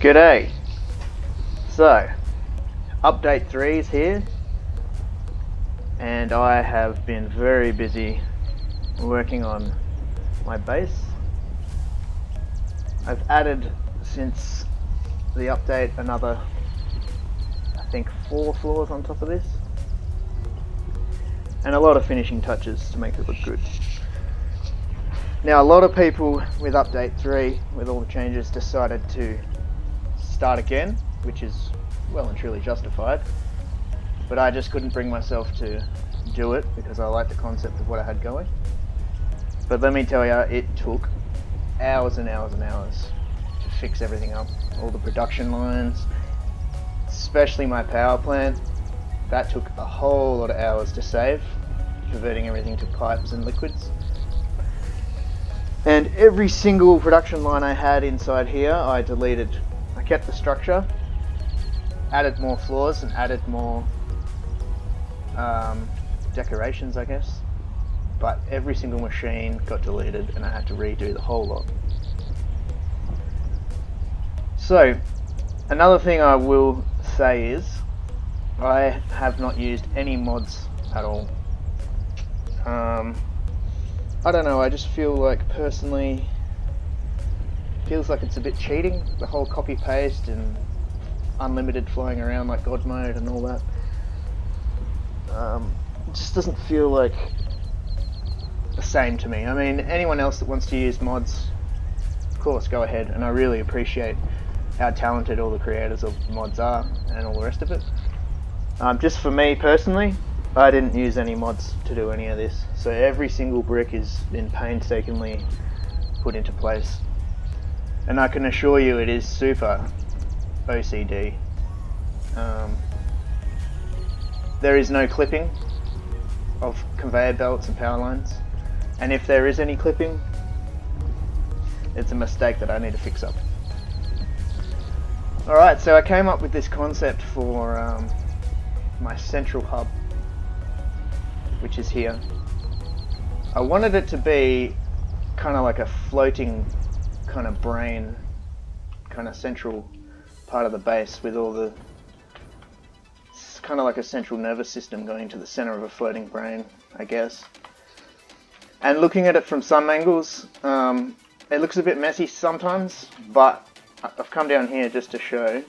G'day. So, update 3 is here, and I have been very busy working on my base. I've added, since the update, another, I think, 4 floors on top of this, and a lot of finishing touches to make it look good. Now, a lot of people with update 3, with all the changes, decided to start again, which is well and truly justified, but I just couldn't bring myself to do it because I like the concept of what I had going. But let me tell you, it took hours and hours and hours to fix everything up. All the production lines, especially my power plant, that took a whole lot of hours to save, converting everything to pipes and liquids. And every single production line I had inside here, I deleted. I kept the structure, added more floors and added more decorations, I guess, but every single machine got deleted and I had to redo the whole lot. So another thing I will say is I have not used any mods at all. I don't know, I just feel like personally feels like it's a bit cheating, the whole copy paste and unlimited flying around like God mode and all that. It just doesn't feel like the same to me. I mean, anyone else that wants to use mods, of course, go ahead, and I really appreciate how talented all the creators of mods are and all the rest of it. Just for me personally, I didn't use any mods to do any of this, so every single brick has been painstakingly put into place. And I can assure you it is super OCD. There is no clipping of conveyor belts and power lines, and if there is any clipping, it's a mistake that I need to fix up. Alright, so I came up with this concept for my central hub, which is here. I wanted it to be kind of like a floating kind of brain, kind of central part of the base with all the, it's kind of like a central nervous system going to the center of a floating brain, I guess. And looking at it from some angles, it looks a bit messy sometimes, but I've come down here just to show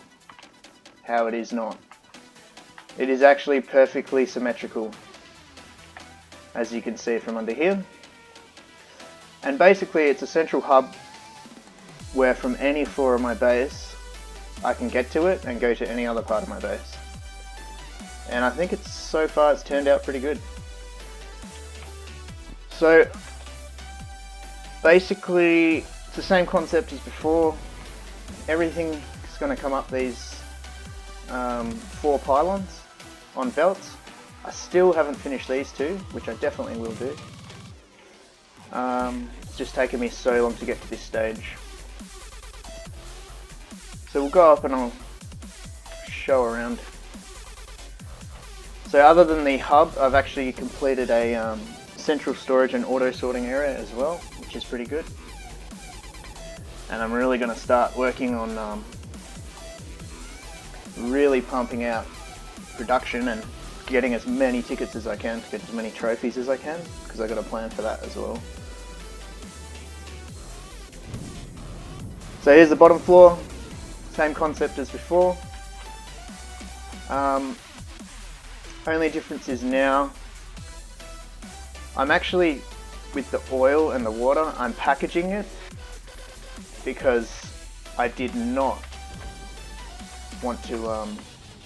how it is not. It is actually perfectly symmetrical, as you can see from under here. And basically it's a central hub where from any floor of my base I can get to it and go to any other part of my base. And I think so far it's turned out pretty good. So basically it's the same concept as before. Everything is going to come up these 4 pylons on belts. I still haven't finished these 2, which I definitely will do. It's just taken me so long to get to this stage. So we'll go up and I'll show around. So other than the hub, I've actually completed a central storage and auto sorting area as well, which is pretty good. And I'm really going to start working on really pumping out production and getting as many tickets as I can to get as many trophies as I can, because I've got a plan for that as well. So here's the bottom floor, same concept as before. Only difference is now I'm actually, with the oil and the water, I'm packaging it because I did not want to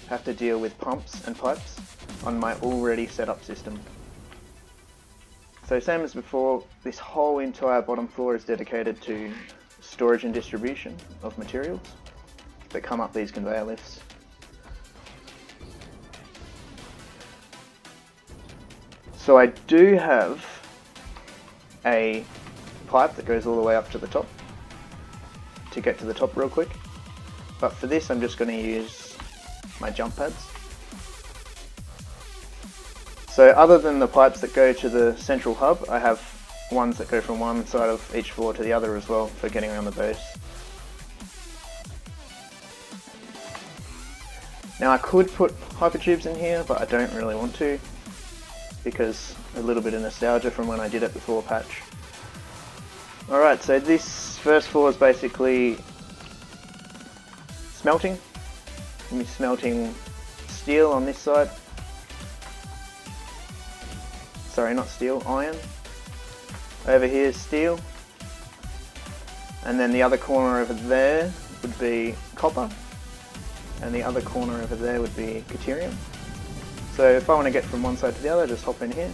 have to deal with pumps and pipes on my already set up system. So same as before, this whole entire bottom floor is dedicated to storage and distribution of materials that come up these conveyor lifts. So I do have a pipe that goes all the way up to the top to get to the top real quick, but for this I'm just going to use my jump pads. So other than the pipes that go to the central hub, I have ones that go from one side of each floor to the other as well for getting around the base. Now I could put hypertubes in here, but I don't really want to, because a little bit of nostalgia from when I did it before patch. Alright, so this first floor is basically smelting. I'm smelting steel on this side. Sorry, not steel, iron. Over here is steel. And then the other corner over there would be copper. And the other corner over there would be deuterium. So if I want to get from one side to the other, just hop in here.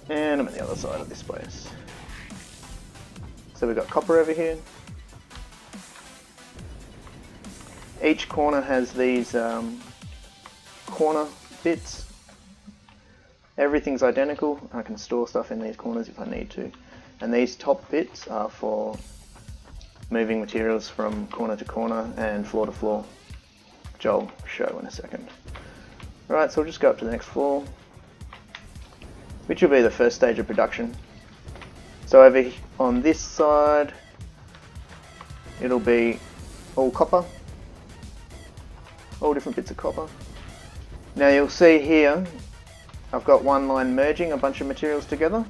And I'm at the other side of this place. So we've got copper over here. Each corner has these corner bits. Everything's identical. I can store stuff in these corners if I need to. And these top bits are for moving materials from corner to corner and floor to floor, which I'll show in a second. Right, so we'll just go up to the next floor, which will be the first stage of production. So over on this side, it'll be all copper, all different bits of copper. Now you'll see here, I've got one line merging a bunch of materials together,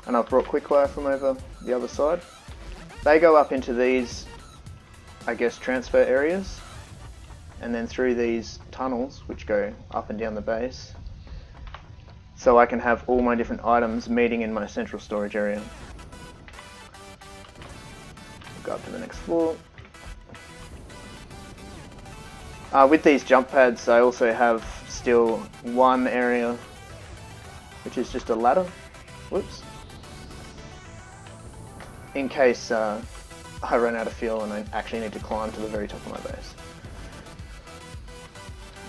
and I've brought quickwire from over the other side. They go up into these, I guess, transfer areas, and then through these tunnels, which go up and down the base, so I can have all my different items meeting in my central storage area. Go up to the next floor. With these jump pads, I also have still one area which is just a ladder. Whoops. In case I run out of fuel and I actually need to climb to the very top of my base.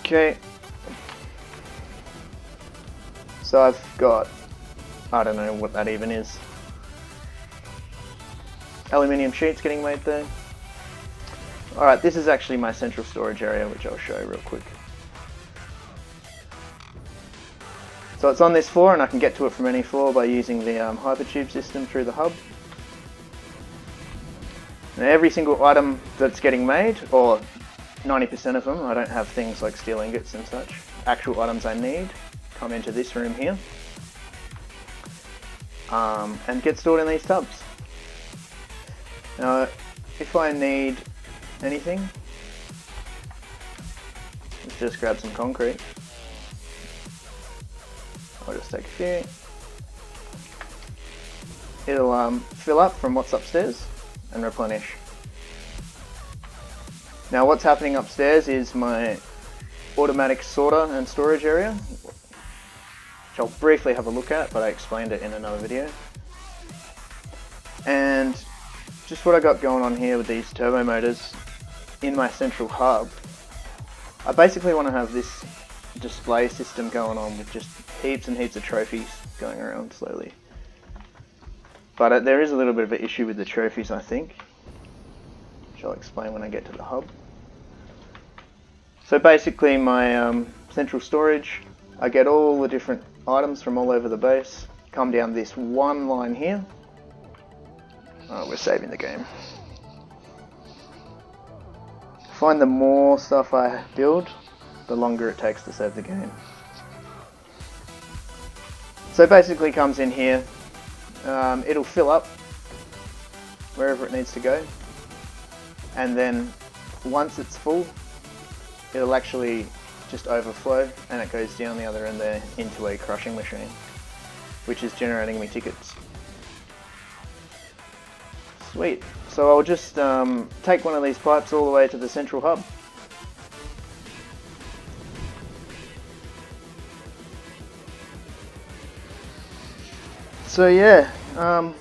Okay. So I've got, I don't know what that even is. Aluminium sheets getting made there. Alright, this is actually my central storage area, which I'll show real quick. So it's on this floor, and I can get to it from any floor by using the hypertube system through the hub. Now every single item that's getting made, or 90% of them, I don't have things like steel ingots and such, actual items I need, come into this room here, and get stored in these tubs. Now, if I need anything, let's just grab some concrete. I'll just take a few. It'll fill up from what's upstairs and replenish. Now what's happening upstairs is my automatic sorter and storage area, which I'll briefly have a look at, but I explained it in another video. And just what I got going on here with these turbo motors in my central hub, I basically want to have this display system going on with just heaps and heaps of trophies going around slowly. But there is a little bit of an issue with the trophies, I think, which I'll explain when I get to the hub. So basically my central storage, I get all the different items from all over the base, come down this one line here. Oh, we're saving the game. Find the more stuff I build, the longer it takes to save the game. So basically comes in here, it'll fill up wherever it needs to go, and then once it's full, it'll actually just overflow and it goes down the other end there into a crushing machine, which is generating me tickets. Sweet. So I'll just take one of these pipes all the way to the central hub. So yeah, I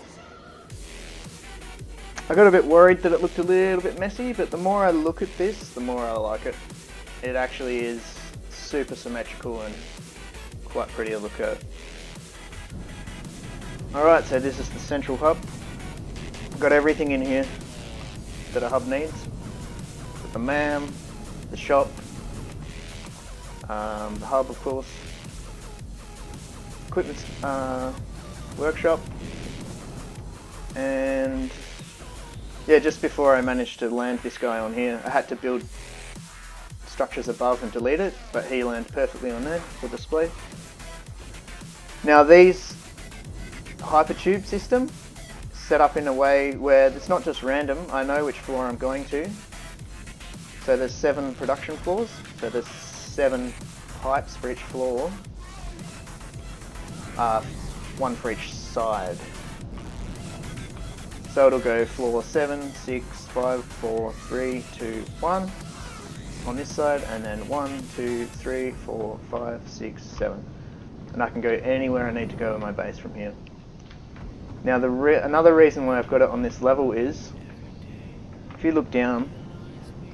got a bit worried that it looked a little bit messy, but the more I look at this, the more I like it. It actually is super symmetrical and quite pretty to look at. Alright, so this is the central hub. I've got everything in here that a hub needs. Got the MAM, the shop, the hub of course, equipment workshop, And yeah, just before I managed to land this guy on here, I had to build structures above and delete it, but he landed perfectly on there for display. Now these hypertube system set up in a way where it's not just random. I know which floor I'm going to. So there's 7 production floors, so there's 7 pipes for each floor, 1 for each side. So it'll go floor 7, 6, 5, 4, 3, 2, 1 on this side, and then 1, 2, 3, 4, 5, 6, 7. And I can go anywhere I need to go in my base from here. Now another reason why I've got it on this level is, if you look down,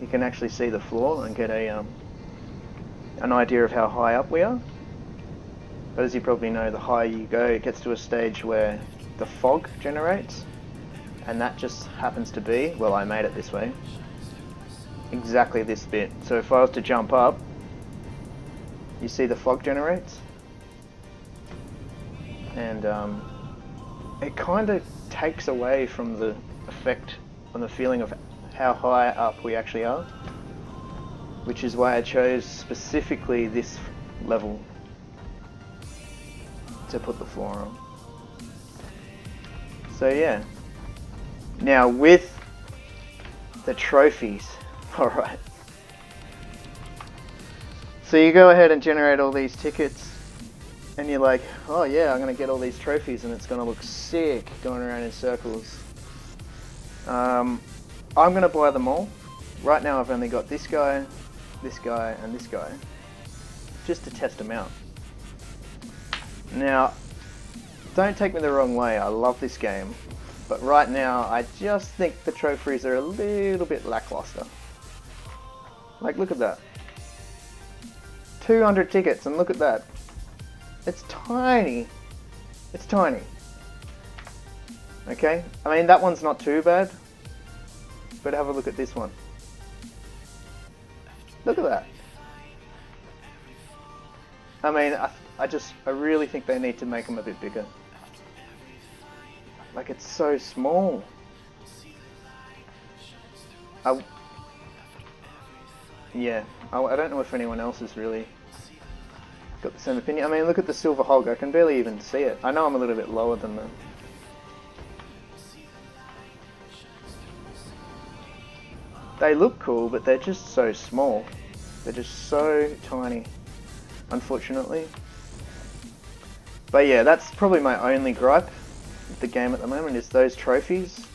you can actually see the floor and get an idea of how high up we are. But as you probably know, the higher you go, it gets to a stage where the fog generates, and that just happens to be, well, I made it this way, exactly this bit. So if I was to jump up, you see the fog generates, and it kind of takes away from the effect and the feeling of how high up we actually are, which is why I chose specifically this level to put the floor on. So yeah, now with the trophies, alright, so you go ahead and generate all these tickets, and you're like, oh yeah, I'm going to get all these trophies and it's going to look sick going around in circles. I'm going to buy them all. Right now I've only got this guy, and this guy, just to test them out. Now, don't take me the wrong way, I love this game, but right now I just think the trophies are a little bit lackluster. Like, look at that. 200 tickets, and look at that. It's tiny. It's tiny. Okay? I mean, that one's not too bad, but have a look at this one. Look at that. I mean, I really think they need to make them a bit bigger. Like, it's so small. Yeah, I don't know if anyone else has really got the same opinion. I mean, look at the silver hog. I can barely even see it. I know I'm a little bit lower than them. They look cool, but they're just so small. They're just so tiny, unfortunately. But yeah, that's probably my only gripe with the game at the moment, is those trophies.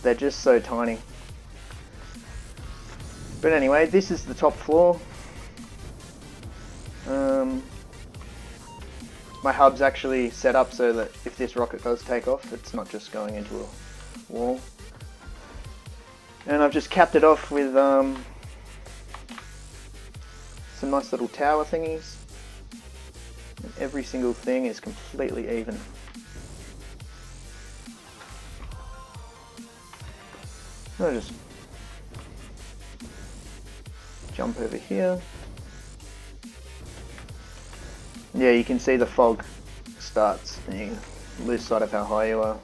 They're just so tiny. But anyway, this is the top floor. My hub's actually set up so that if this rocket does take off, it's not just going into a wall. And I've just capped it off with some nice little tower thingies. And every single thing is completely even. I'll just jump over here. Yeah, you can see the fog starts and you lose sight of how high you are.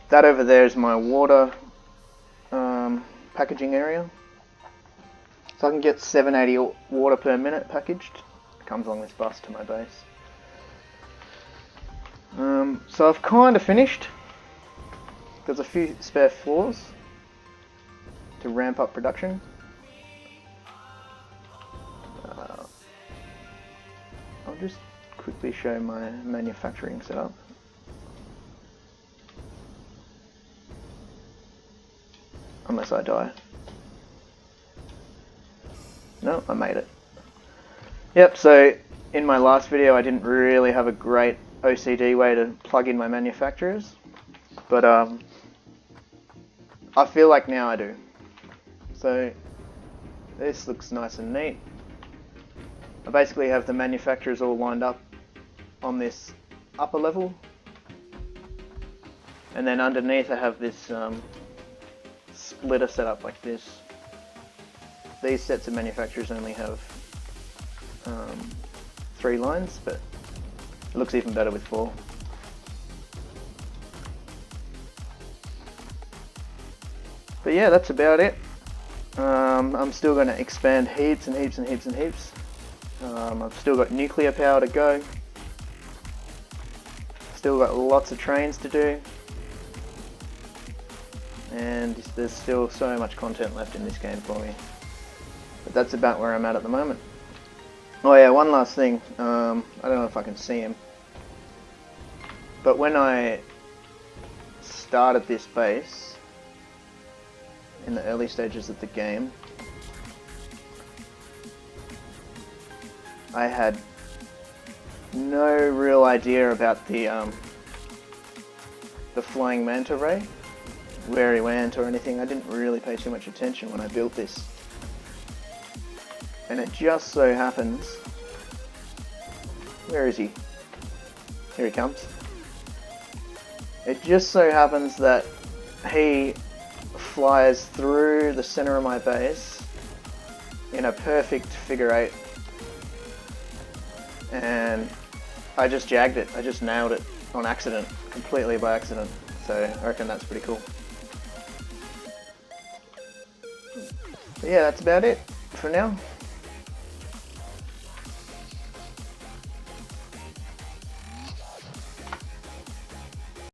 That over there is my water packaging area. So I can get 780 water per minute packaged. It comes along this bus to my base. So I've kind of finished. There's a few spare floors to ramp up production. I'll just quickly show my manufacturing setup. Unless I die. No, I made it. Yep, so in my last video I didn't really have a great OCD way to plug in my manufacturers, but I feel like now I do. So this looks nice and neat. I basically have the manufacturers all lined up on this upper level, and then underneath I have this splitter set up like this. These sets of manufacturers only have 3 lines, but it looks even better with 4. But yeah, that's about it. I'm still going to expand heaps and heaps and heaps and heaps. I've still got nuclear power to go. Still got lots of trains to do. And there's still so much content left in this game for me. But that's about where I'm at the moment. Oh yeah, one last thing. I don't know if I can see him. But when I started this base, in the early stages of the game, I had no real idea about the flying manta ray, where he went or anything. I didn't really pay too much attention when I built this. And it just so happens... Where is he? Here he comes. It just so happens that he flies through the center of my base in a perfect figure 8. And I just jagged it. I just nailed it on accident. Completely by accident. So I reckon that's pretty cool. But yeah, that's about it for now.